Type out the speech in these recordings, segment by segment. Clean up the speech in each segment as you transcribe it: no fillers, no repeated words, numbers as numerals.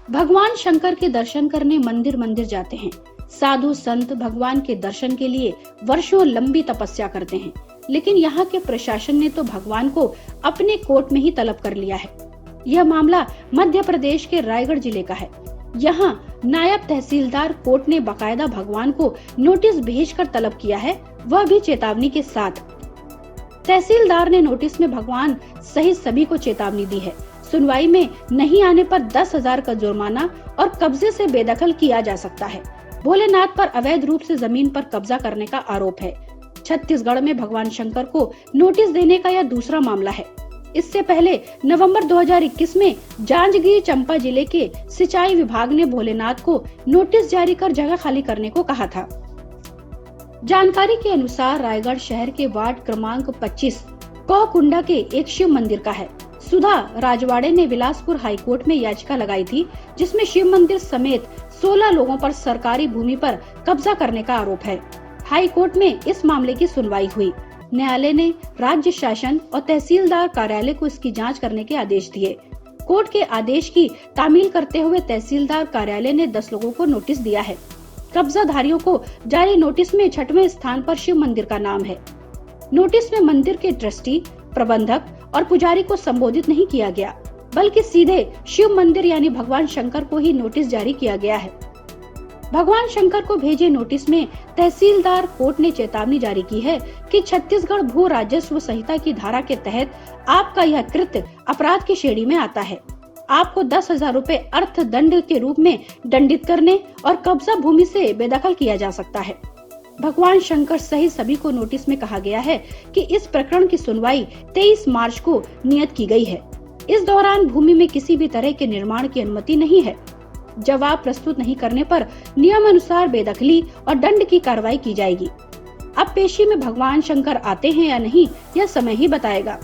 भगवान शंकर के दर्शन करने मंदिर मंदिर जाते हैं। साधु संत भगवान के दर्शन के लिए वर्षों लंबी तपस्या करते हैं, लेकिन यहाँ के प्रशासन ने तो भगवान को अपने कोर्ट में ही तलब कर लिया है। यह मामला मध्य प्रदेश के रायगढ़ जिले का है। यहाँ नायब तहसीलदार कोर्ट ने बाकायदा भगवान को नोटिस भेजकर तलब किया है, वह भी चेतावनी के साथ। तहसीलदार ने नोटिस में भगवान सहित सभी को चेतावनी दी है। सुनवाई में नहीं आने पर 10,000 का जुर्माना और कब्जे से बेदखल किया जा सकता है। भोलेनाथ पर अवैध रूप से जमीन पर कब्जा करने का आरोप है। छत्तीसगढ़ में भगवान शंकर को नोटिस देने का यह दूसरा मामला है। इससे पहले नवंबर 2021 में जांजगीर चांपा जिले के सिंचाई विभाग ने भोलेनाथ को नोटिस जारी कर जगह खाली करने को कहा था। जानकारी के अनुसार रायगढ़ शहर के वार्ड क्रमांक 25 कौकुंडा के एक शिव मंदिर का है। सुधा राजवाड़े ने बिलासपुर हाईकोर्ट में याचिका लगाई थी, जिसमें शिव मंदिर समेत 16 लोगों पर सरकारी भूमि पर कब्जा करने का आरोप है। हाईकोर्ट में इस मामले की सुनवाई हुई। न्यायालय ने राज्य शासन और तहसीलदार कार्यालय को इसकी जांच करने के आदेश दिए। कोर्ट के आदेश की तामील करते हुए तहसीलदार कार्यालय ने 10 लोगों को नोटिस दिया है। कब्जाधारियों को जारी नोटिस में 6वें स्थान पर शिव मंदिर का नाम है। नोटिस में मंदिर के ट्रस्टी, प्रबंधक और पुजारी को संबोधित नहीं किया गया, बल्कि सीधे शिव मंदिर यानी भगवान शंकर को ही नोटिस जारी किया गया है। भगवान शंकर को भेजे नोटिस में तहसीलदार कोर्ट ने चेतावनी जारी की है कि छत्तीसगढ़ भू राजस्व संहिता की धारा के तहत आपका यह कृत्य अपराध की श्रेणी में आता है। आपको 10,000 रुपए अर्थ दंड के रूप में दंडित करने और कब्जा भूमि से बेदखल किया जा सकता है। भगवान शंकर सहित सभी को नोटिस में कहा गया है कि इस प्रकरण की सुनवाई 23 मार्च को नियत की गई है। इस दौरान भूमि में किसी भी तरह के निर्माण की अनुमति नहीं है। जवाब प्रस्तुत नहीं करने पर नियम अनुसार बेदखली और दंड की कार्रवाई की जाएगी। अब पेशी में भगवान शंकर आते हैं या नहीं, यह समय ही बताएगा।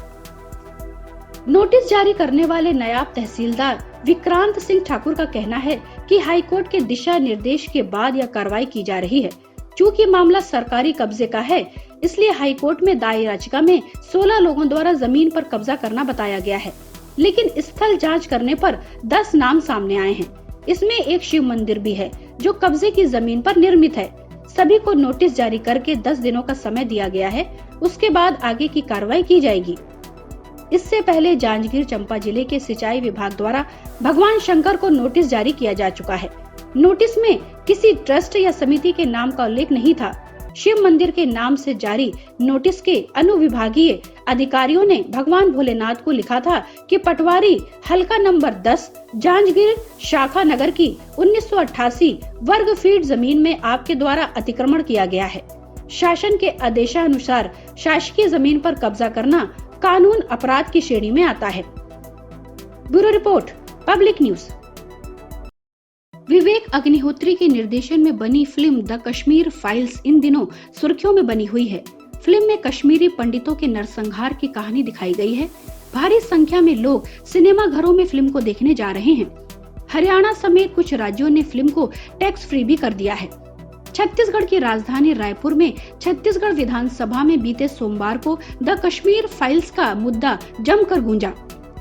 नोटिस जारी करने वाले नायब तहसीलदार विक्रांत सिंह ठाकुर का कहना है कि हाईकोर्ट के दिशा निर्देश के बाद यह कार्रवाई की जा रही है। चूँकि मामला सरकारी कब्जे का है, इसलिए हाईकोर्ट में दायर याचिका में 16 लोगों द्वारा जमीन पर कब्जा करना बताया गया है, लेकिन स्थल जांच करने पर 10 नाम सामने आए हैं। इसमें एक शिव मंदिर भी है जो कब्जे की जमीन पर निर्मित है। सभी को नोटिस जारी करके 10 दिनों का समय दिया गया है। उसके बाद आगे की कार्रवाई की जाएगी। इससे पहले जांजगीर चांपा जिले के सिंचाई विभाग द्वारा भगवान शंकर को नोटिस जारी किया जा चुका है। नोटिस में किसी ट्रस्ट या समिति के नाम का उल्लेख नहीं था। शिव मंदिर के नाम से जारी नोटिस के अनुविभागीय अधिकारियों ने भगवान भोलेनाथ को लिखा था कि पटवारी हल्का नंबर 10 जांजगीर शाखा नगर की 1988 वर्ग फीट जमीन में आपके द्वारा अतिक्रमण किया गया है। शासन के आदेशानुसार शासकीय जमीन पर कब्जा करना कानून अपराध की श्रेणी में आता है। Bureau report, public news. Vivek Agnihotri के निर्देशन में बनी फिल्म द कश्मीर फाइल्स इन दिनों सुर्खियों में बनी हुई है। फिल्म में कश्मीरी पंडितों के नरसंहार की कहानी दिखाई गई है। भारी संख्या में लोग सिनेमा घरों में फिल्म को देखने जा रहे हैं। हरियाणा समेत कुछ राज्यों ने फिल्म को टैक्स फ्री भी कर दिया है। छत्तीसगढ़ की राजधानी रायपुर में छत्तीसगढ़ विधानसभा में बीते सोमवार को द कश्मीर फाइल्स का मुद्दा जमकर गूंजा।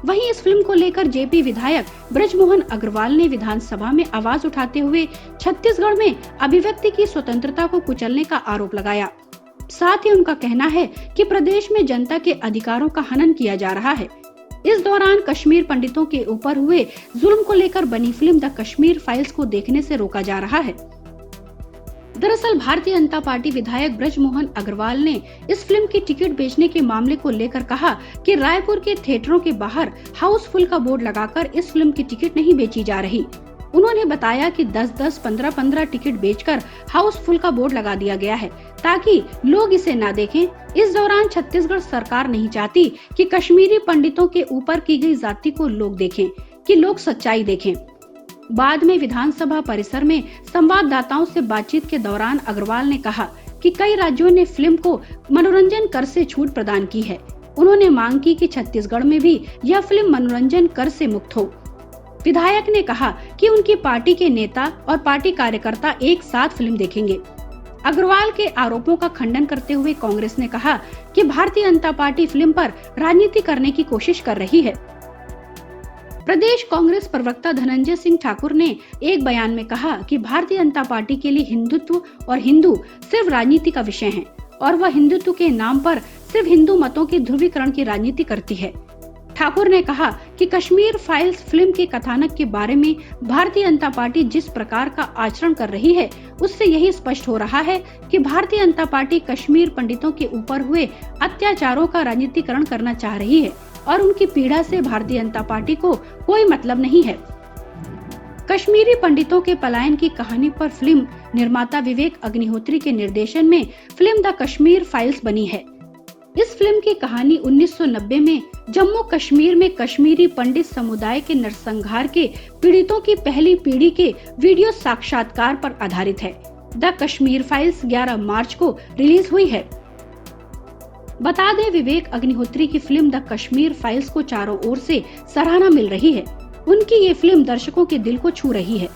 वहीं इस फिल्म को लेकर जेपी विधायक बृजमोहन अग्रवाल ने विधानसभा में आवाज उठाते हुए छत्तीसगढ़ में अभिव्यक्ति की स्वतंत्रता को कुचलने का आरोप लगाया। साथ ही उनका कहना है कि प्रदेश में जनता के अधिकारों का हनन किया जा रहा है। इस दौरान कश्मीर पंडितों के ऊपर हुए जुल्म को लेकर बनी फिल्म द कश्मीर फाइल्स को देखने से रोका जा रहा है। दरअसल भारतीय जनता पार्टी विधायक बृजमोहन अग्रवाल ने इस फिल्म की टिकट बेचने के मामले को लेकर कहा कि रायपुर के थिएटरों के बाहर हाउसफुल का बोर्ड लगाकर इस फिल्म की टिकट नहीं बेची जा रही। उन्होंने बताया कि 10-10, 15-15 टिकट बेचकर हाउसफुल का बोर्ड लगा दिया गया है ताकि लोग इसे ना देखें। इस दौरान छत्तीसगढ़ सरकार नहीं चाहती कि कश्मीरी पंडितों के ऊपर की गई जाति को लोग देखें, कि लोग सच्चाई देखें। बाद में विधानसभा परिसर में संवाददाताओं से बातचीत के दौरान अग्रवाल ने कहा कि कई राज्यों ने फिल्म को मनोरंजन कर से छूट प्रदान की है। उन्होंने मांग की कि छत्तीसगढ़ में भी यह फिल्म मनोरंजन कर से मुक्त हो। विधायक ने कहा कि उनकी पार्टी के नेता और पार्टी कार्यकर्ता एक साथ फिल्म देखेंगे। अग्रवाल के आरोपों का खंडन करते हुए कांग्रेस ने कहा कि भारतीय जनता पार्टी फिल्म पर राजनीति करने की कोशिश कर रही है। प्रदेश कांग्रेस प्रवक्ता धनंजय सिंह ठाकुर ने एक बयान में कहा कि भारतीय जनता पार्टी के लिए हिंदुत्व और हिंदू सिर्फ राजनीति का विषय है और वह हिंदुत्व के नाम पर सिर्फ हिंदू मतों के ध्रुवीकरण की राजनीति करती है। ठाकुर ने कहा कि कश्मीर फाइल्स फिल्म के कथानक के बारे में भारतीय जनता पार्टी जिस प्रकार का आचरण कर रही है, उससे यही स्पष्ट हो रहा है कि भारतीय जनता पार्टी कश्मीर पंडितों के ऊपर हुए अत्याचारों का राजनीतिकरण करना चाह रही है और उनकी पीड़ा से भारतीय जनता पार्टी को कोई मतलब नहीं है। कश्मीरी पंडितों के पलायन की कहानी पर फिल्म निर्माता विवेक अग्निहोत्री के निर्देशन में फिल्म द कश्मीर फाइल्स बनी है। इस फिल्म की कहानी 1990 में जम्मू कश्मीर में कश्मीरी पंडित समुदाय के नरसंहार के पीड़ितों की पहली पीढ़ी के वीडियो साक्षात्कार पर आधारित है। द कश्मीर फाइल्स 11 मार्च को रिलीज हुई है। बता दें, विवेक अग्निहोत्री की फिल्म द कश्मीर फाइल्स को चारों ओर से सराहना मिल रही है। उनकी ये फिल्म दर्शकों के दिल को छू रही है।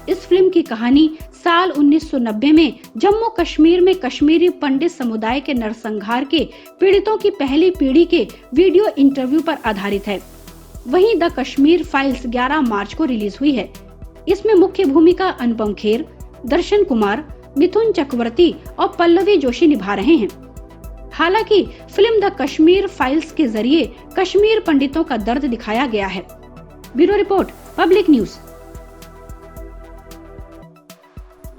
इस फिल्म की कहानी साल 1990 में जम्मू कश्मीर में कश्मीरी पंडित समुदाय के नरसंहार के पीड़ितों की पहली पीढ़ी के वीडियो इंटरव्यू पर आधारित है। वहीं द कश्मीर फाइल्स 11 मार्च को रिलीज हुई है। इसमें मुख्य भूमिका अनुपम खेर, दर्शन कुमार, मिथुन चक्रवर्ती और पल्लवी जोशी निभा रहे हैं। हालांकि फिल्म द कश्मीर फाइल्स के जरिए कश्मीर पंडितों का दर्द दिखाया गया है। Bureau report, public news.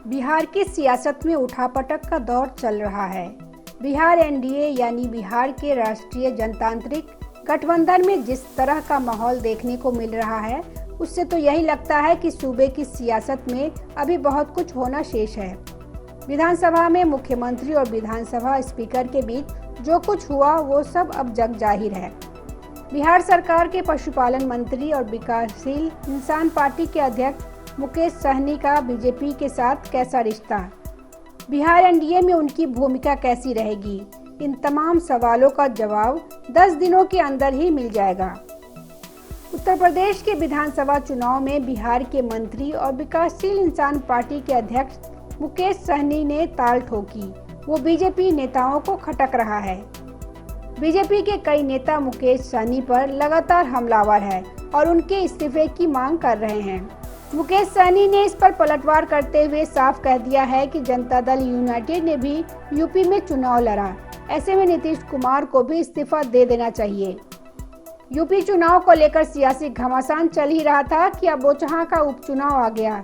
Bihar की सियासत में उठापटक का दौर चल रहा है। बिहार एनडीए यानी बिहार के राष्ट्रीय जनतांत्रिक गठबंधन में जिस तरह का माहौल देखने को मिल रहा है, उससे तो यही लगता है कि सूबे की सियासत में अभी बहुत कुछ होना शेष है। विधानसभा में मुख्यमंत्री और विधानसभा स्पीकर के बीच जो कुछ हुआ वो सब अब जग जाहिर है। बिहार सरकार के पशुपालन मंत्री और विकासशील इंसान पार्टी के अध्यक्ष मुकेश सहनी का बीजेपी के साथ कैसा रिश्ता, बिहार एनडीए में उनकी भूमिका कैसी रहेगी, इन तमाम सवालों का जवाब 10 दिनों के अंदर ही मिल जाएगा। उत्तर प्रदेश के विधानसभा चुनाव में बिहार के मंत्री और विकासशील इंसान पार्टी के अध्यक्ष मुकेश सहनी ने ताल ठोकी। वो बीजेपी नेताओं को खटक रहा है। बीजेपी के कई नेता मुकेश सहनी पर लगातार हमलावर है और उनके इस्तीफे की मांग कर रहे हैं। मुकेश सहनी ने इस पर पलटवार करते हुए साफ कह दिया है कि जनता दल यूनाइटेड ने भी यूपी में चुनाव लड़ा, ऐसे में नीतीश कुमार को भी इस्तीफा दे देना चाहिए। यूपी चुनाव को लेकर सियासी घमासान चल ही रहा था कि अब बोचहां का उपचुनाव आ गया।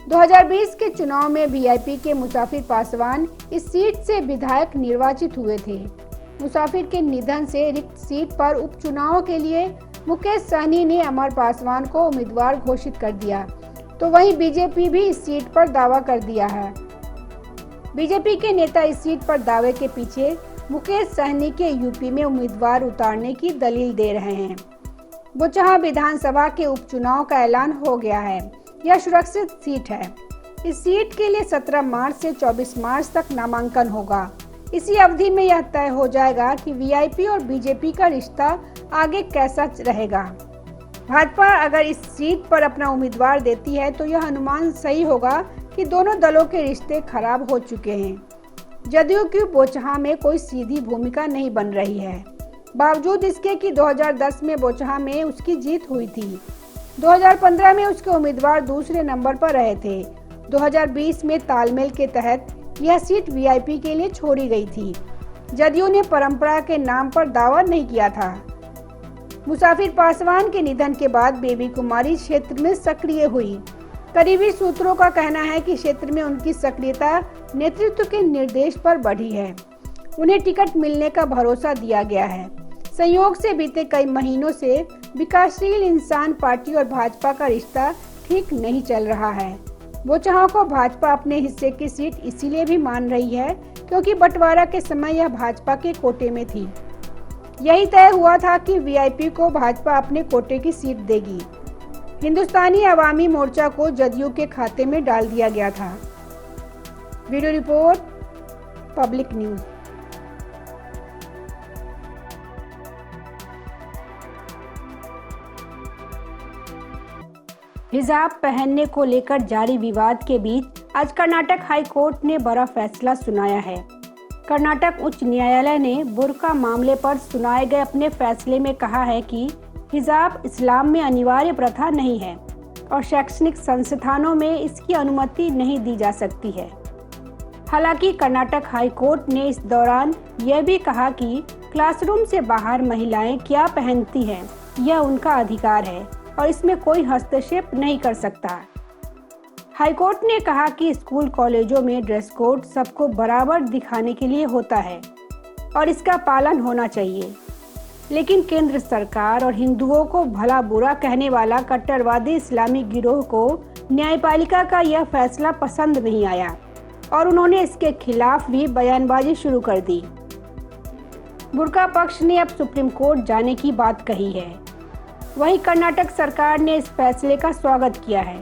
2020 के चुनाव में वीआईपी के मुसाफिर पासवान इस सीट से विधायक निर्वाचित हुए थे। मुसाफिर के निधन से रिक्त सीट पर उपचुनाव के लिए मुकेश सहनी ने अमर पासवान को उम्मीदवार घोषित कर दिया, तो वहीं बीजेपी भी इस सीट पर दावा कर दिया है। बीजेपी के नेता इस सीट पर दावे के पीछे मुकेश सहनी के यूपी में उम्मीदवार उतारने की दलील दे रहे हैं। बोचहां विधानसभा के उपचुनाव का ऐलान हो गया है। यह सुरक्षित सीट है। इस सीट के लिए 17 मार्च से 24 मार्च तक नामांकन होगा। इसी अवधि में यह तय हो जाएगा कि वीआईपी और बीजेपी का रिश्ता आगे कैसा रहेगा। भाजपा अगर इस सीट पर अपना उम्मीदवार देती है तो यह अनुमान सही होगा कि दोनों दलों के रिश्ते खराब हो चुके हैं। जदयू की बोचहां में कोई सीधी भूमिका नहीं बन रही है, बावजूद इसके कि 2010 में बोचहां में उसकी जीत हुई थी। 2015 में उसके उम्मीदवार दूसरे नंबर पर रहे थे। 2020 में तालमेल के तहत यह सीट वीआईपी के लिए छोड़ी गई थी। जदयू ने परंपरा के नाम पर दावा नहीं किया था। मुसाफिर पासवान के निधन के बाद बेबी कुमारी क्षेत्र में सक्रिय हुई। करीबी सूत्रों का कहना है कि क्षेत्र में उनकी सक्रियता नेतृत्व के निर्देश पर बढ़ी है। उन्हें टिकट मिलने का भरोसा दिया गया है। संयोग से बीते कई महीनों से विकासशील इंसान पार्टी और भाजपा का रिश्ता ठीक नहीं चल रहा है। बोचहां को भाजपा अपने हिस्से की सीट इसीलिए भी मान रही है क्योंकि बंटवारा के समय यह भाजपा के कोटे में थी। यही तय हुआ था कि वीआईपी को भाजपा अपने कोटे की सीट देगी। हिंदुस्तानी अवामी मोर्चा को जदयू के खाते में डाल दिया गया था। Bureau report, public news. हिजाब पहनने को लेकर जारी विवाद के बीच आज कर्नाटक हाई कोर्ट ने बड़ा फैसला सुनाया है। कर्नाटक उच्च न्यायालय ने बुर्का मामले पर सुनाए गए अपने फैसले में कहा है कि हिजाब इस्लाम में अनिवार्य प्रथा नहीं है और शैक्षणिक संस्थानों में इसकी अनुमति नहीं दी जा सकती है। हालांकि कर्नाटक हाई कोर्ट ने इस दौरान यह भी कहा कि क्लासरूम से बाहर महिलाएं क्या पहनती हैं यह उनका अधिकार है और इसमें कोई हस्तक्षेप नहीं कर सकता। हाईकोर्ट ने कहा कि स्कूल कॉलेजों में ड्रेस कोड सबको बराबर दिखाने के लिए होता है और इसका पालन होना चाहिए, लेकिन केंद्र सरकार और हिंदुओं को भला बुरा कहने वाला कट्टरवादी इस्लामी गिरोह को न्यायपालिका का यह फैसला पसंद नहीं आया और उन्होंने इसके खिलाफ भी बयानबाजी शुरू कर दी। बुर्का पक्ष ने अब सुप्रीम कोर्ट जाने की बात कही है। वहीं कर्नाटक सरकार ने इस फैसले का स्वागत किया है।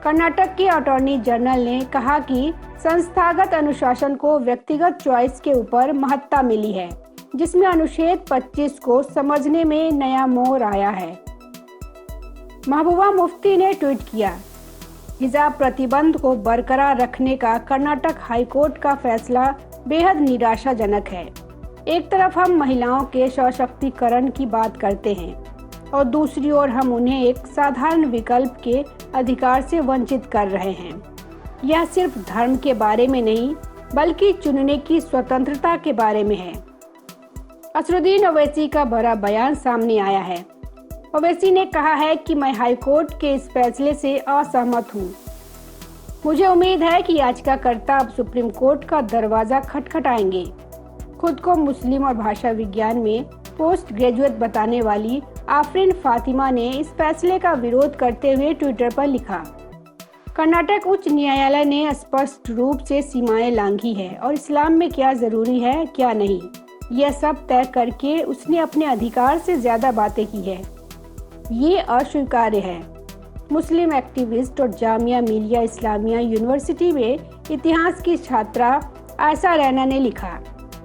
कर्नाटक के अटॉर्नी जनरल ने कहा कि संस्थागत अनुशासन को व्यक्तिगत चॉइस के ऊपर महत्ता मिली है, जिसमें अनुच्छेद 25 को समझने में नया मोड़ आया है। महबूबा मुफ्ती ने ट्वीट किया, हिजाब प्रतिबंध को बरकरार रखने का कर्नाटक हाईकोर्ट का फैसला बेहद निराशाजनक है। एक तरफ हम महिलाओं के सशक्तिकरण की बात करते हैं और दूसरी ओर हम उन्हें एक साधारण विकल्प के अधिकार से वंचित कर रहे हैं। यह सिर्फ धर्म के बारे में नहीं बल्कि चुनने की स्वतंत्रता के बारे में है। असरुद्दीन ओवैसी का बड़ा बयान सामने आया है। ओवैसी ने कहा है कि मैं हाईकोर्ट के इस फैसले से असहमत हूँ। मुझे उम्मीद है कि याचिकाकर्ता अब सुप्रीम कोर्ट का दरवाजा खटखटाएंगे। खुद को मुस्लिम और भाषा विज्ञान में पोस्ट ग्रेजुएट बताने वाली आफरीन फातिमा ने इस फैसले का विरोध करते हुए ट्विटर पर लिखा, कर्नाटक उच्च न्यायालय ने स्पष्ट रूप से सीमाएं लांघी है और इस्लाम में क्या जरूरी है क्या नहीं, यह सब तय करके उसने अपने अधिकार से ज्यादा बातें की है। ये अस्वीकार्य है। मुस्लिम एक्टिविस्ट और जामिया मिलिया इस्लामिया यूनिवर्सिटी में इतिहास की छात्रा आयशा रैना ने लिखा,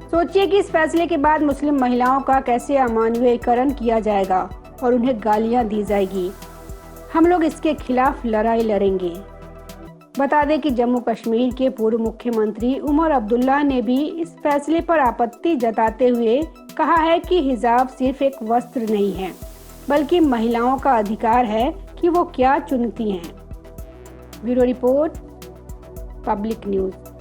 सोचिए कि इस फैसले के बाद मुस्लिम महिलाओं का कैसे अमानवीयकरण किया जाएगा और उन्हें गालियां दी जाएगी। हम लोग इसके खिलाफ लड़ाई लड़ेंगे। बता दें कि जम्मू कश्मीर के पूर्व मुख्यमंत्री उमर अब्दुल्ला ने भी इस फैसले पर आपत्ति जताते हुए कहा है कि हिजाब सिर्फ एक वस्त्र नहीं है बल्कि महिलाओं का अधिकार है कि वो क्या चुनती हैं। Bureau report, public news.